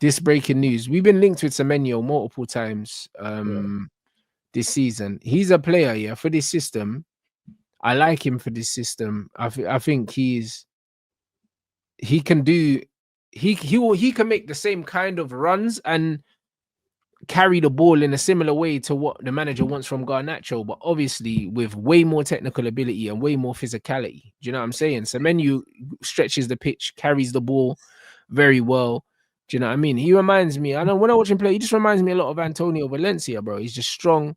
this breaking news. We've been linked with Semenyo multiple times Yeah. this season. He's a player, yeah, for this system. I like him for this system. I think he can do he can make the same kind of runs and carry the ball in a similar way to what the manager wants from Garnacho, but obviously with way more technical ability and way more physicality. Do you know what I'm saying? Semenyo stretches the pitch, carries the ball very well. Do you know what I mean? He reminds me, I know when I watch him play, he just reminds me a lot of Antonio Valencia, bro. He's just strong.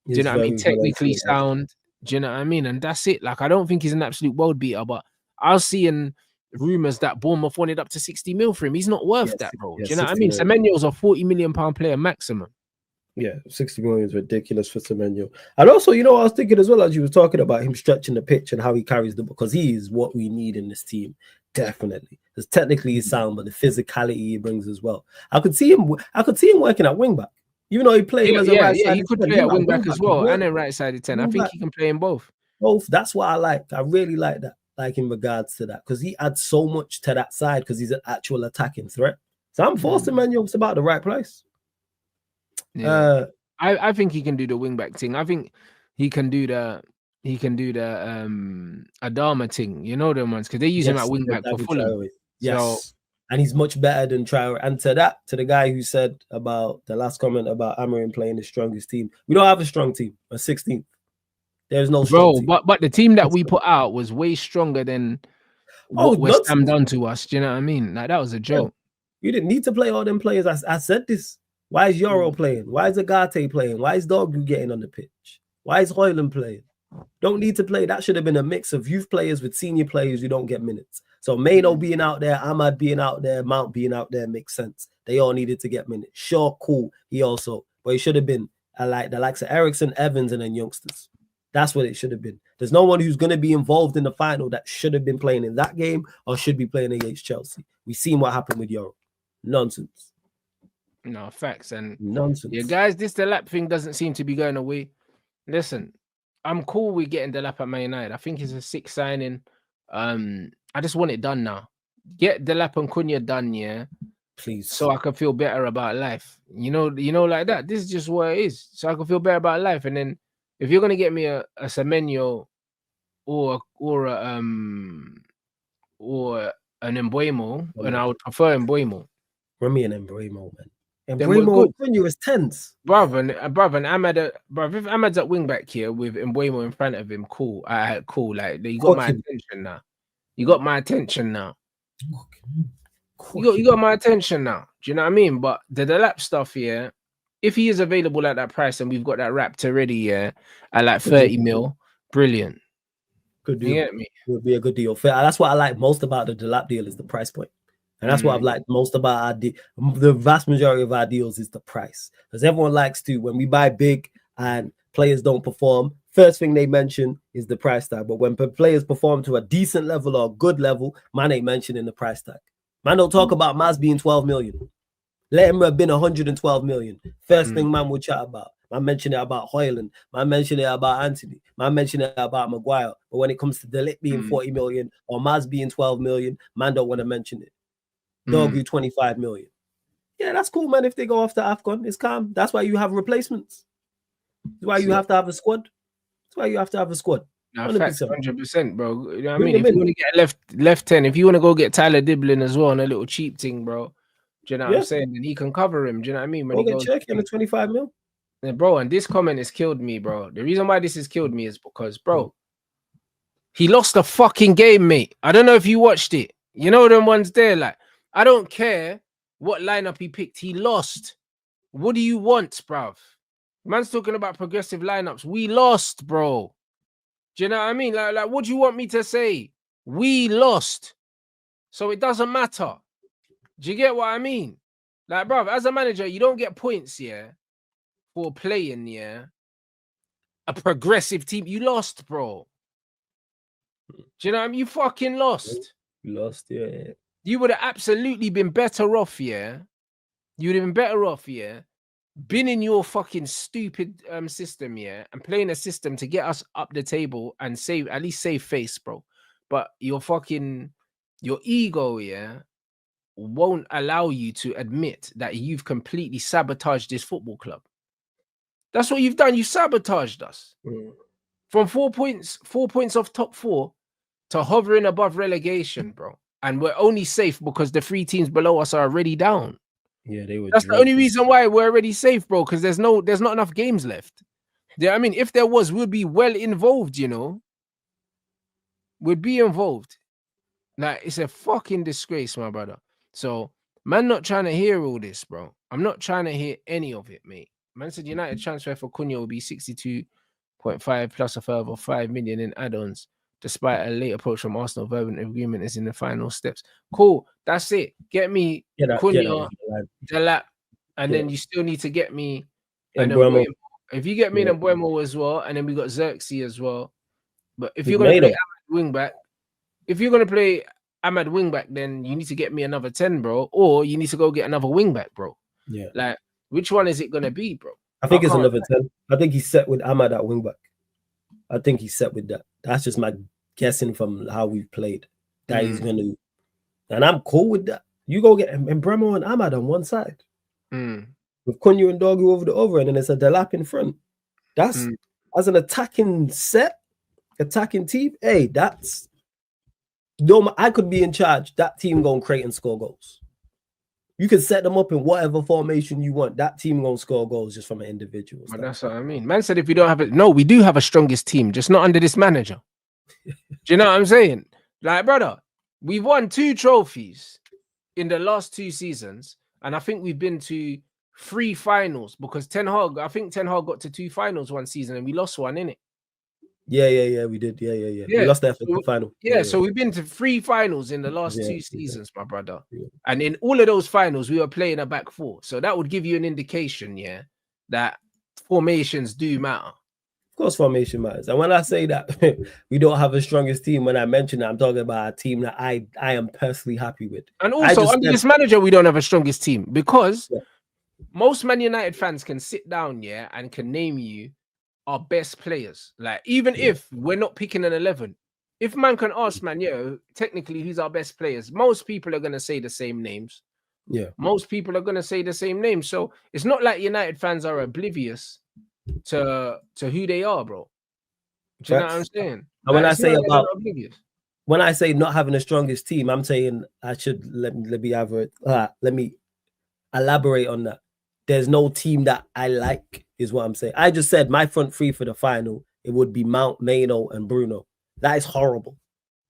Do you know what I mean? Technically sound. Do you know what I mean? And that's it. Like, I don't think he's an absolute world beater, but I was seeing rumors that Bournemouth wanted up to 60 mil for him. He's not worth that, bro. Do you know what I mean? Semenyo's a 40 million pound player maximum. Yeah, 60 million is ridiculous for Semenyo. And also, you know, I was thinking as well as you were talking about him stretching the pitch and how he carries the ball, because he is what we need in this team, definitely. Because technically he's sound, but the physicality he brings as well. I could see him working at wing back. Even though he played as a right side. He could play at wing back as well, and a right sided 10. I think he can play in both. Both. That's what I like. I really like that. Like in regards to that, because he adds so much to that side because he's an actual attacking threat. So I'm forced Semenyo. It's about the right place. Yeah. I think he can do the wing back thing. I think he can do the Adama thing. You know them ones because they use him at wing back for Fulham. Yes. So, and he's much better than Traore. And to the guy who said about the last comment about Amorim playing the strongest team, we don't have a strong team. A 16th. There's no strong team. But the team that we put out was way stronger than what West Ham done to us. Do you know what I mean? Like, that was a joke. Yeah. You didn't need to play all them players. I said this. Why is Euro playing? Why is Agate playing? Why is Dogu getting on the pitch? Why is Hoyland playing? Don't need to play. That should have been a mix of youth players with senior players who don't get minutes. So Maino being out there, Ahmad being out there, Mount being out there makes sense. They all needed to get minutes. Sure, cool. But he should have been like the likes of Ericsson, Evans, and then youngsters. That's what it should have been. There's no one who's going to be involved in the final that should have been playing in that game or should be playing against Chelsea. We've seen what happened with Euro. Nonsense. No, facts. And nonsense. Yeah, guys, this Delap thing doesn't seem to be going away. Listen, I'm cool with getting Delap at Man United. I think it's a sick signing. I just want it done now. Get Delap and Cunha done, yeah. Please. So I can feel better about life. You know, like that. This is just what it is. So I can feel better about life. And then if you're gonna get me a Semenyo or an Mbeumo, and I would prefer Mbeumo. Run me an Mbeumo, man. Mbeumo Cunha is tense. Brother, and Ahmad, if Ahmad's at wing back here with Mbeumo in front of him, cool. Cool. Like, you got my attention now. You got my attention now. You got my attention now. Do you know what I mean? But the Delap stuff here, if he is available at that price and we've got that wrapped already, yeah, at like 30 mil, brilliant. Good deal. You get me? It would be a good deal. That's what I like most about the Delap deal is the price point. And that's what I've liked most about our deal. The vast majority of our deals is the price. Because everyone likes to, when we buy big and players don't perform, first thing they mention is the price tag. But when players perform to a decent level or a good level, man ain't mentioning the price tag. Man don't talk about Maz being 12 million. Let him have been 112 million. First thing man would chat about. Man mention it about Hoyland. Man mention it about Anthony. Man mention it about Maguire. But when it comes to Delict being 40 million or Maz being 12 million, man don't want to mention it. Dogu 25 million. Yeah, that's cool, man. If they go after AFCON, it's calm. That's why you have replacements. That's why you have to have a squad. That's why you have to have a squad. 100%, bro. You know what I mean? If you want to get left 10, if you want to go get Tyler Diblin as well on a little cheap thing, bro. Do you know what I'm saying? And he can cover him. Do you know what I mean? When he goes on the 25 mil. Yeah, bro, and this comment has killed me, bro. The reason why this has killed me is because, bro, he lost a fucking game, mate. I don't know if you watched it. You know them ones there, like, I don't care what lineup he picked. He lost. What do you want, bruv? Man's talking about progressive lineups. We lost, bro. Do you know what I mean? Like, what do you want me to say? We lost. So it doesn't matter. Do you get what I mean? Like, bruv, as a manager, you don't get points, yeah, for playing, yeah, a progressive team. You lost, bro. Do you know what I mean? You fucking lost. You lost, yeah. You would have absolutely been better off, yeah. You would have been better off, yeah. Been in your fucking stupid system, yeah, and playing a system to get us up the table and at least save face, bro. But your ego, yeah, won't allow you to admit that you've completely sabotaged this football club. That's what you've done. You sabotaged us. From 4 points off top 4 to hovering above relegation, bro. And we're only safe because the 3 teams below us are already down. Yeah, they were. That's the only reason why we're already safe, bro. Because there's not enough games left. Yeah, I mean, if there was, we'd be well involved, you know. We'd be involved. Like, it's a fucking disgrace, my brother. So, man, not trying to hear all this, bro. I'm not trying to hear any of it, mate. Man said United transfer for Cunha will be 62.5 plus a further 5 million in add-ons, despite a late approach from Arsenal. Verbal agreement is in the final steps. Cool, that's it. Get me Cunha, Delap, and then you still need to get me and Mbeumo. If you get me and Mbeumo as well, and then we got Xerxes as well. But if you're going to play Ahmad wingback, then you need to get me another 10, bro, or you need to go get another wingback, bro. Yeah, like, which one is it going to be, bro? I think it's another 10. I think he's set with Ahmad at wingback. I think he's set with that. That's just my guessing from how we've played. That he's going to, and I'm cool with that. You go get Mbeumo and Ahmad on one side, with Cunha and Dogu over the other, and then it's a Delap in front. That's as an attacking team. Hey, that's no. I could be in charge. That team gonna create and score goals. You can set them up in whatever formation you want. That team gonna score goals just from an individual. But that's what I mean. Man said if we don't have it, no, we do have a strongest team, just not under this manager. Do you know what I'm saying? Like, brother, we've won 2 trophies in the last 2 seasons, and I think we've been to 3 finals because Ten Hag got to 2 finals one season and we lost one, innit? Yeah, we did. Yeah. We lost that final. Yeah, so we've been to 3 finals in the last 2 seasons, my brother. Yeah. And in all of those finals, we were playing a back 4. So that would give you an indication, that formations do matter. Of course, formation matters. And when I say that we don't have the strongest team, when I mention that, I'm talking about a team that I am personally happy with. And also, under this manager, we don't have a strongest team because most Man United fans can sit down, and can name you our best players. Like, even if we're not picking an 11, if man can ask, man, technically who's our best players, most people are going to say the same names. Yeah. Most people are going to say the same names. So it's not like United fans are oblivious to who they are, bro. Do you know what I'm saying? And when I say when I say not having the strongest team, I'm saying I should let me elaborate on that. There's no team that I like, is what I'm saying. I just said my front 3 for the final, it would be Mount, Maino, and Bruno. That is horrible.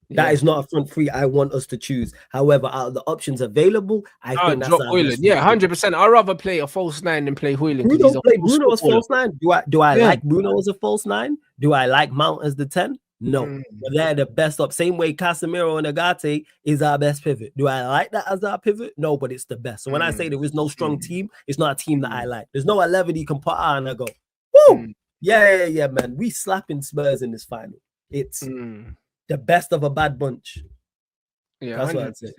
Yeah. That is not a front 3 I want us to choose. However, out of the options available, I think that's Højlund. Yeah, 100%. I'd rather play a false 9 than play Højlund. Bruno as false 9. Do I like Bruno as a false 9? Do I like Mount as the 10? No, but they're the best up. Same way Casemiro and Agate is our best pivot. Do I like that as our pivot? No, but it's the best. So when I say there is no strong team, it's not a team that I like. There's no 11 you can put on and I go, woo! Yeah, man. We slapping Spurs in this final. It's the best of a bad bunch. Yeah, that's 100%. What I'd say.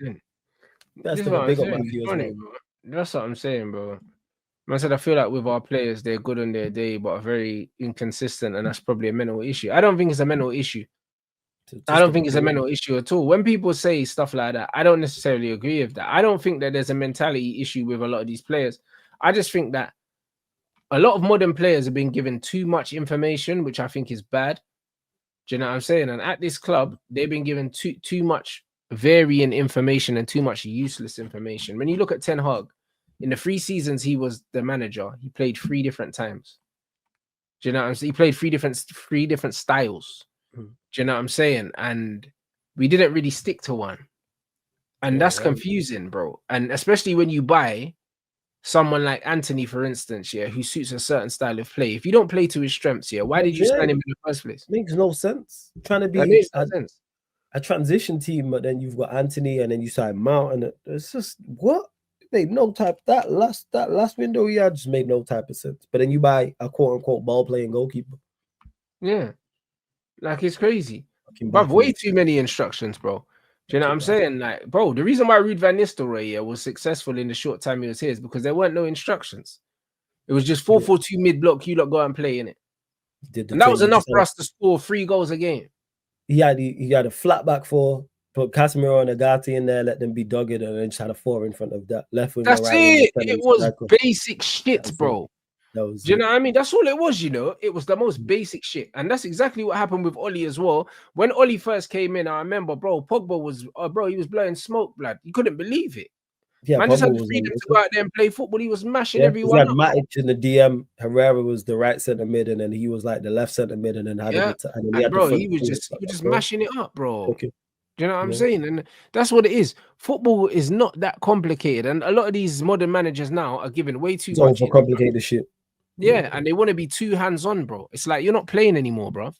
That's what big up my views, That's what I'm saying, bro. I said I feel like with our players, they're good on their day, but are very inconsistent, and that's probably a mental issue. I don't think it's a mental issue. I don't think it's a mental issue at all. When people say stuff like that, I don't necessarily agree with that. I don't think that there's a mentality issue with a lot of these players. I just think that a lot of modern players have been given too much information, which I think is bad. Do you know what I'm saying? And at this club, they've been given too much varying information and too much useless information. When you look at Ten Hag, in the 3 seasons he was the manager, he played 3 different times. Do you know what I'm saying? He played 3 different styles. Do you know what I'm saying? And we didn't really stick to one. And that's confusing, bro. And especially when you buy someone like Anthony, for instance, who suits a certain style of play. If you don't play to his strengths, why did you sign him in the first place? Makes no sense. Trying to be a transition team, but then you've got Anthony and then you sign Mount, and it's just what? Made no type that last window he had just made no type of sense. But then you buy a quote unquote ball playing goalkeeper. Yeah, like it's crazy. But way too many instructions, bro. Do you know what I'm saying? Like, bro, the reason why Ruud van Nistelrooy was successful in the short time he was here is because there weren't no instructions. It was just 4-4-2 mid block. You lot go and play in it, and that was enough for us to score 3 goals a game. He had a flat back 4. put Casemiro and Agati in there, let them be dogged, and then just had a 4 in front of that left winger, That's right winger. it. It was basic shit, bro. Do you know what I mean? That's all it was, you know. It was the most basic shit. And that's exactly what happened with Oli as well. When Oli first came in, I remember, bro, Pogba was, bro, he was blowing smoke, blood. You couldn't believe it. Yeah, man just had the freedom to go out there and play football. He was mashing everyone. He had Matic in the DM. Herrera was the right centre mid, and then he was like the left centre mid, and then had he was just mashing it up, bro. Okay. Do you know what I'm saying? And that's what it is. Football is not that complicated, and a lot of these modern managers now are giving way too much. It's complicated shit. Yeah, and they want to be too hands-on, bro. It's like you're not playing anymore, bro.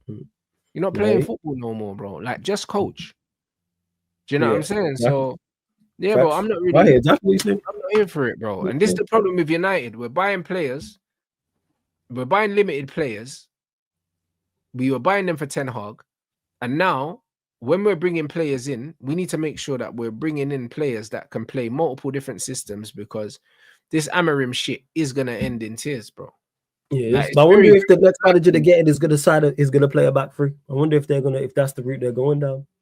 You're not playing football no more, bro. Like, just coach. Do you know what I'm saying? So, yeah, bro, I'm not really. I'm not in for it, bro. And this is the problem with United. We're buying players. We're buying limited players. We were buying them for Ten Hag, and now when we're bringing players in, we need to make sure that we're bringing in players that can play multiple different systems, because this AMORIM shit is gonna end in tears, bro. Yeah, like, but I wonder if the next manager they get is gonna play a back three. I wonder if they're gonna, if that's the route they're going down.